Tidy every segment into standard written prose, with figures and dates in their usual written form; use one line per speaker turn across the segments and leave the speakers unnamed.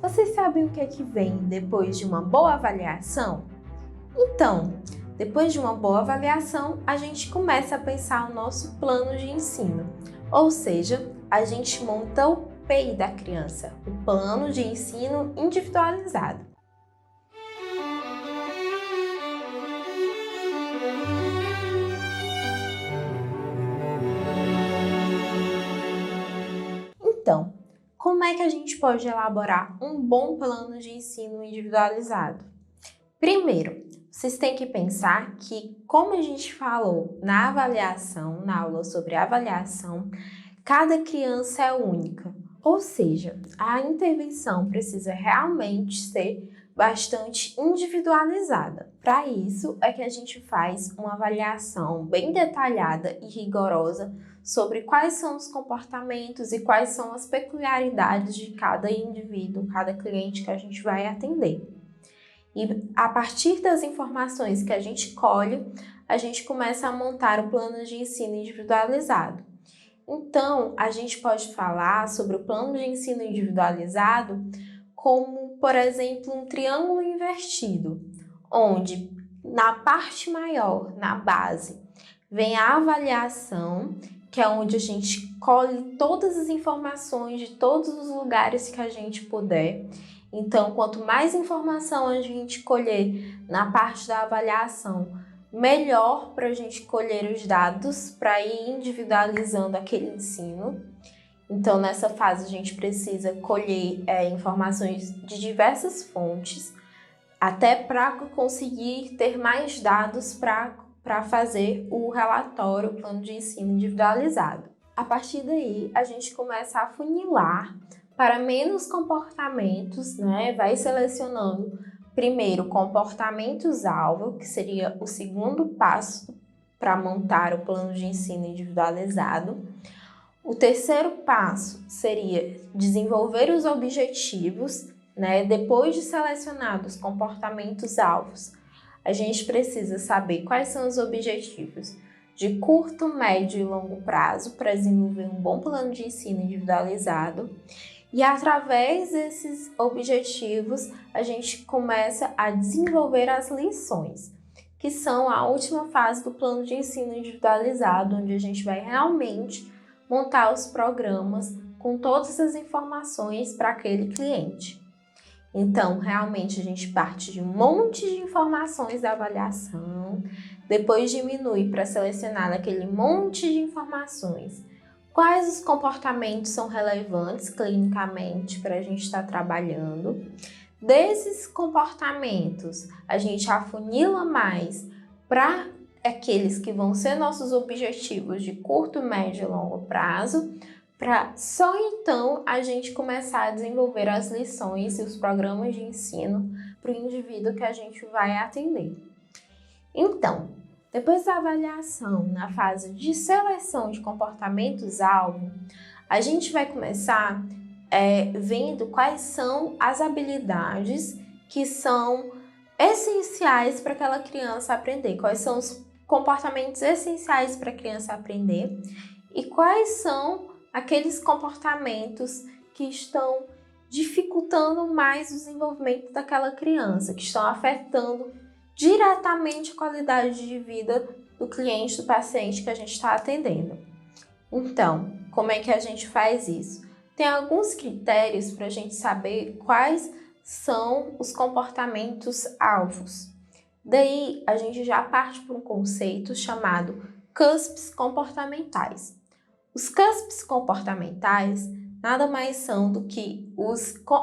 Vocês sabem o que é que vem depois de uma boa avaliação? Então, depois de uma boa avaliação, a gente começa a pensar o nosso plano de ensino, ou seja, a gente monta o PEI da criança, o plano de ensino individualizado. Então, como é que a gente pode elaborar um bom plano de ensino individualizado? Primeiro, vocês têm que pensar que, como a gente falou na avaliação, na aula sobre avaliação, cada criança é única. Ou seja, a intervenção precisa realmente ser bastante individualizada. Para isso é que a gente faz uma avaliação bem detalhada e rigorosa sobre quais são os comportamentos e quais são as peculiaridades de cada indivíduo, cada cliente que a gente vai atender. E a partir das informações que a gente colhe, a gente começa a montar o plano de ensino individualizado. Então, a gente pode falar sobre o plano de ensino individualizado como, por exemplo, um triângulo invertido, onde na parte maior, na base, vem a avaliação, que é onde a gente colhe todas as informações de todos os lugares que a gente puder. Então, quanto mais informação a gente colher na parte da avaliação, melhor para a gente colher os dados para ir individualizando aquele ensino. Então, nessa fase, a gente precisa colher informações de diversas fontes, até para conseguir ter mais dados para fazer o relatório, o plano de ensino individualizado. A partir daí, a gente começa a afunilar para menos comportamentos, né? Vai selecionando primeiro comportamentos-alvo, que seria o segundo passo para montar o plano de ensino individualizado. O terceiro passo seria desenvolver os objetivos, né? Depois de selecionados os comportamentos-alvos, a gente precisa saber quais são os objetivos de curto, médio e longo prazo para desenvolver um bom plano de ensino individualizado. E através desses objetivos, a gente começa a desenvolver as lições, que são a última fase do plano de ensino individualizado, onde a gente vai realmente montar os programas com todas as informações para aquele cliente. Então, realmente, a gente parte de um monte de informações da avaliação, depois diminui para selecionar aquele monte de informações. Quais os comportamentos são relevantes clinicamente para a gente estar trabalhando? Desses comportamentos, a gente afunila mais para aqueles que vão ser nossos objetivos de curto, médio e longo prazo, para só então a gente começar a desenvolver as lições e os programas de ensino para o indivíduo que a gente vai atender. Então, depois da avaliação, na fase de seleção de comportamentos-alvo, a gente vai começar vendo quais são as habilidades que são essenciais para aquela criança aprender, quais são os comportamentos essenciais para a criança aprender e quais são aqueles comportamentos que estão dificultando mais o desenvolvimento daquela criança, que estão afetando diretamente a qualidade de vida do cliente, do paciente que a gente está atendendo. Então, como é que a gente faz isso? Tem alguns critérios para a gente saber quais são os comportamentos-alvos. Daí, a gente já parte para um conceito chamado CUSPs comportamentais. Os CUSPs comportamentais nada mais são do que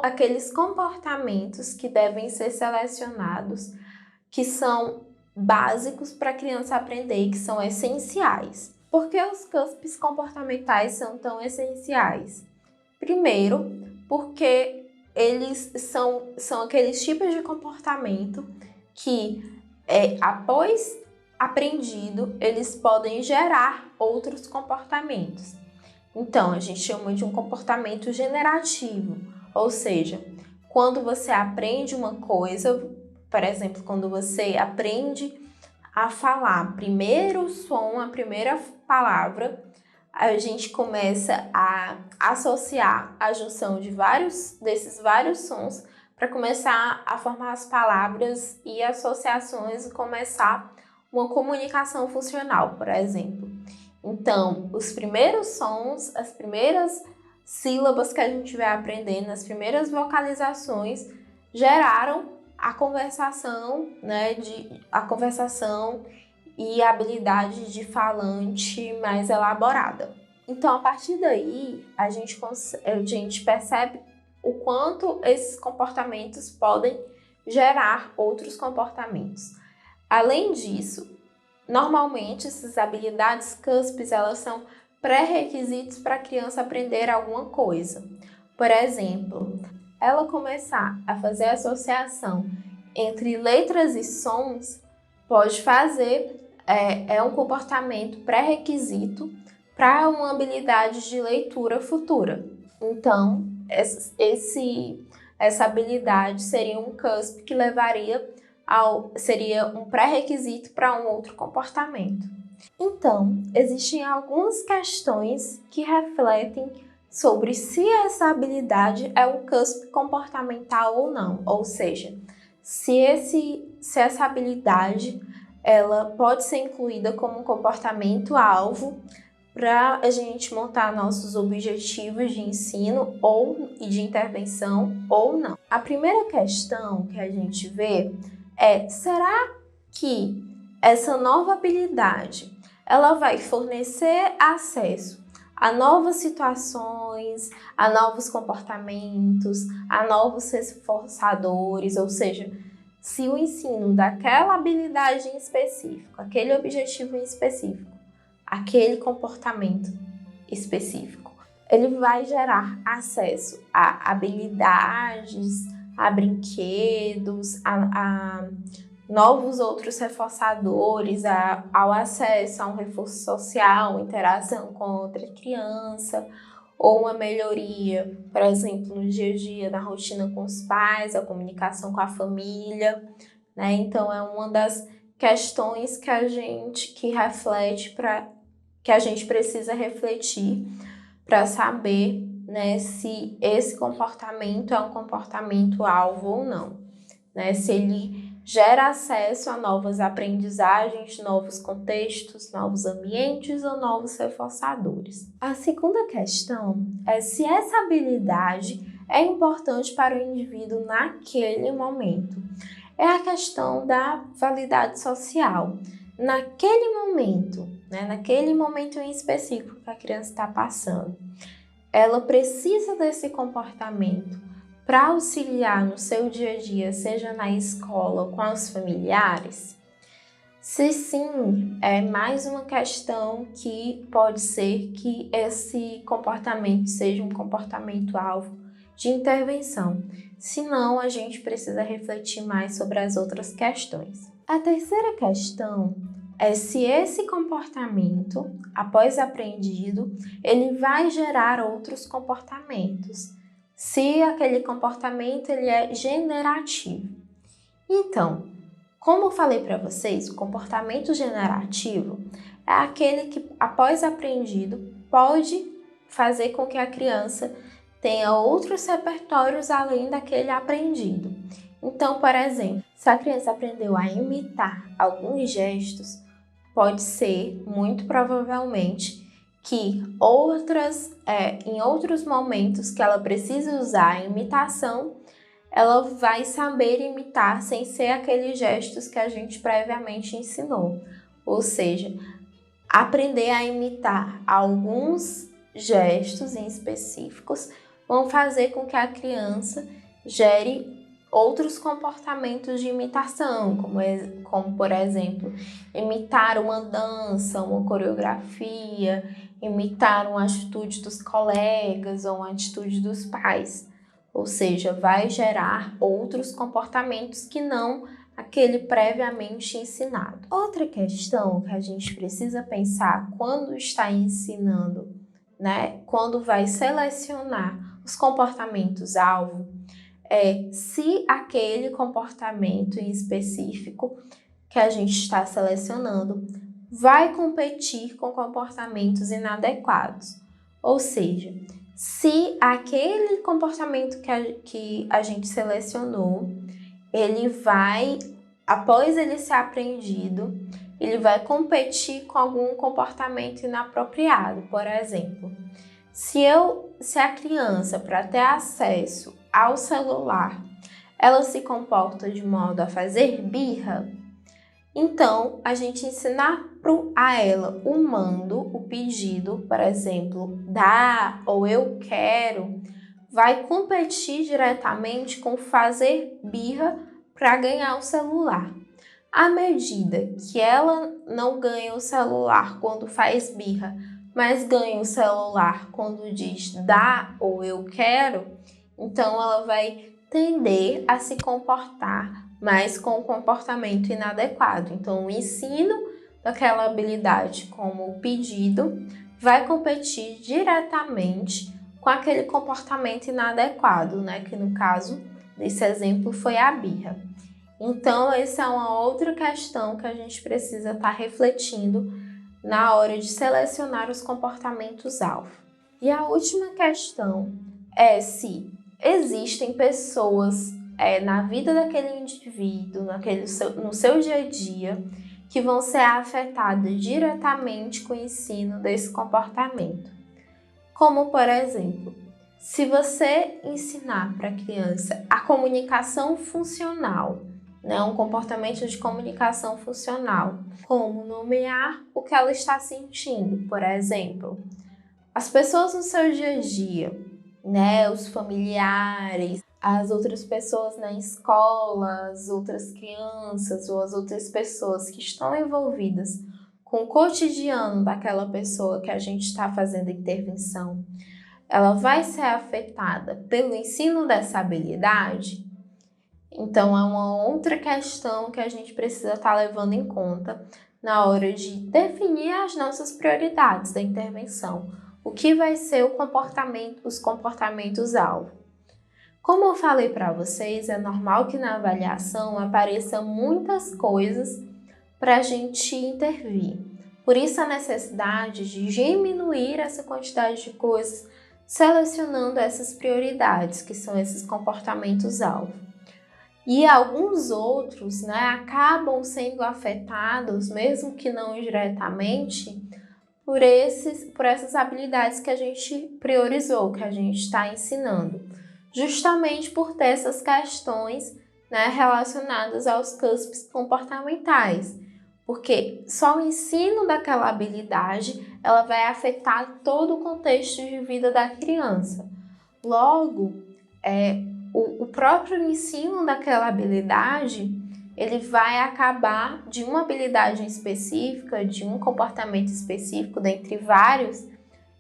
aqueles comportamentos que devem ser selecionados, que são básicos para a criança aprender e que são essenciais. Por que os CUSPs comportamentais são tão essenciais? Primeiro, porque eles são aqueles tipos de comportamento que, após aprendido, eles podem gerar outros comportamentos. Então, a gente chama de um comportamento generativo, ou seja, quando você aprende uma coisa, por exemplo, quando você aprende a falar primeiro o som, a primeira palavra, a gente começa a associar a junção de desses vários sons para começar a formar as palavras e associações e começar uma comunicação funcional, por exemplo. Então, os primeiros sons, as primeiras sílabas que a gente vai aprendendo, as primeiras vocalizações geraram a conversação, né, a conversação e a habilidade de falante mais elaborada. Então, a partir daí, a gente percebe o quanto esses comportamentos podem gerar outros comportamentos. Além disso, normalmente essas habilidades CUSPs, elas são pré-requisitos para a criança aprender alguma coisa. Por exemplo, ela começar a fazer associação entre letras e sons pode fazer, um comportamento pré-requisito para uma habilidade de leitura futura. Então, essa habilidade seria um CUSP que seria um pré-requisito para um outro comportamento. Então, existem algumas questões que refletem sobre se essa habilidade é um CUSP comportamental ou não, ou seja, se essa habilidade ela pode ser incluída como um comportamento-alvo para a gente montar nossos objetivos de ensino e de intervenção ou não. A primeira questão que a gente vê é: será que essa nova habilidade ela vai fornecer acesso a novas situações, a novos comportamentos, a novos reforçadores, ou seja, se o ensino daquela habilidade em específico, aquele objetivo em específico, aquele comportamento específico, ele vai gerar acesso a habilidades, a brinquedos, a novos outros reforçadores, ao acesso a um reforço social, interação com outra criança, ou uma melhoria, por exemplo, no dia a dia, na rotina com os pais, a comunicação com a família, né? Então, é uma das questões que a gente precisa refletir para saber, né, se esse comportamento é um comportamento-alvo ou não, né? Se ele gera acesso a novas aprendizagens, novos contextos, novos ambientes ou novos reforçadores. A segunda questão é se essa habilidade é importante para o indivíduo naquele momento. É a questão da validade social. Naquele momento, né, naquele momento em específico que a criança está passando, ela precisa desse comportamento para auxiliar no seu dia a dia, seja na escola ou com os familiares? Se sim, é mais uma questão que pode ser que esse comportamento seja um comportamento-alvo de intervenção. Se não, a gente precisa refletir mais sobre as outras questões. A terceira questão é se esse comportamento, após aprendido, ele vai gerar outros comportamentos. Se aquele comportamento ele é generativo. Então, como eu falei para vocês, o comportamento generativo é aquele que, após aprendido, pode fazer com que a criança tenha outros repertórios além daquele aprendido. Então, por exemplo, se a criança aprendeu a imitar alguns gestos, pode ser, muito provavelmente, que em outros momentos que ela precisa usar a imitação, ela vai saber imitar sem ser aqueles gestos que a gente previamente ensinou. Ou seja, aprender a imitar alguns gestos em específicos vão fazer com que a criança gere outros comportamentos de imitação, como por exemplo, imitar uma dança, uma coreografia, imitar uma atitude dos colegas ou uma atitude dos pais. Ou seja, vai gerar outros comportamentos que não aquele previamente ensinado. Outra questão que a gente precisa pensar quando está ensinando, né, quando vai selecionar os comportamentos-alvo, é se aquele comportamento em específico que a gente está selecionando vai competir com comportamentos inadequados. Ou seja, se aquele comportamento que a gente selecionou, ele vai, após ele ser aprendido, ele vai competir com algum comportamento inapropriado. Por exemplo, se a criança, para ter acesso ao celular, ela se comporta de modo a fazer birra, então a gente ensinar a ela o mando, o pedido, por exemplo, dá ou eu quero, vai competir diretamente com fazer birra para ganhar o celular. À medida que ela não ganha o celular quando faz birra, mas ganha o celular quando diz dá ou eu quero, então ela vai tender a se comportar mais com o comportamento inadequado. Então, o ensino daquela habilidade como o pedido vai competir diretamente com aquele comportamento inadequado, né? Que no caso desse exemplo foi a birra. Então, essa é uma outra questão que a gente precisa estar refletindo na hora de selecionar os comportamentos-alvo. E a última questão é se existem pessoas na vida daquele indivíduo, no seu dia a dia, que vão ser afetadas diretamente com o ensino desse comportamento. Como, por exemplo, se você ensinar para a criança a comunicação funcional, né, um comportamento de comunicação funcional, como nomear o que ela está sentindo, por exemplo. As pessoas no seu dia a dia, né, os familiares, as outras pessoas na escola, as outras crianças ou as outras pessoas que estão envolvidas com o cotidiano daquela pessoa que a gente está fazendo intervenção, ela vai ser afetada pelo ensino dessa habilidade? Então, é uma outra questão que a gente precisa estar levando em conta na hora de definir as nossas prioridades da intervenção. O que vai ser os comportamentos-alvo. Como eu falei para vocês, é normal que na avaliação apareçam muitas coisas para a gente intervir. Por isso, a necessidade de diminuir essa quantidade de coisas, selecionando essas prioridades, que são esses comportamentos-alvo. E alguns outros, né, acabam sendo afetados, mesmo que não diretamente, por essas habilidades que a gente priorizou, que a gente está ensinando. Justamente por ter essas questões, né, relacionadas aos CUSPs comportamentais. Porque só o ensino daquela habilidade, ela vai afetar todo o contexto de vida da criança. Logo, o próprio ensino daquela habilidade, ele vai acabar de uma habilidade específica, de um comportamento específico, dentre vários,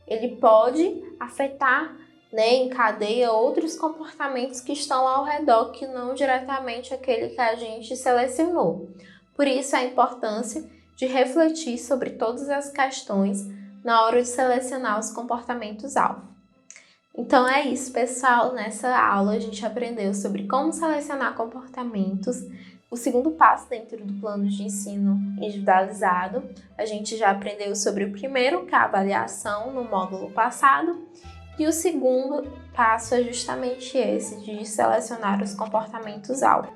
ele pode afetar, né, em cadeia outros comportamentos que estão ao redor, que não diretamente aquele que a gente selecionou. Por isso, a importância de refletir sobre todas as questões na hora de selecionar os comportamentos-alvo. Então é isso, pessoal. Nessa aula a gente aprendeu sobre como selecionar comportamentos. O segundo passo dentro do plano de ensino individualizado, a gente já aprendeu sobre o primeiro, que é a avaliação no módulo passado, e o segundo passo é justamente esse, de selecionar os comportamentos-alvo.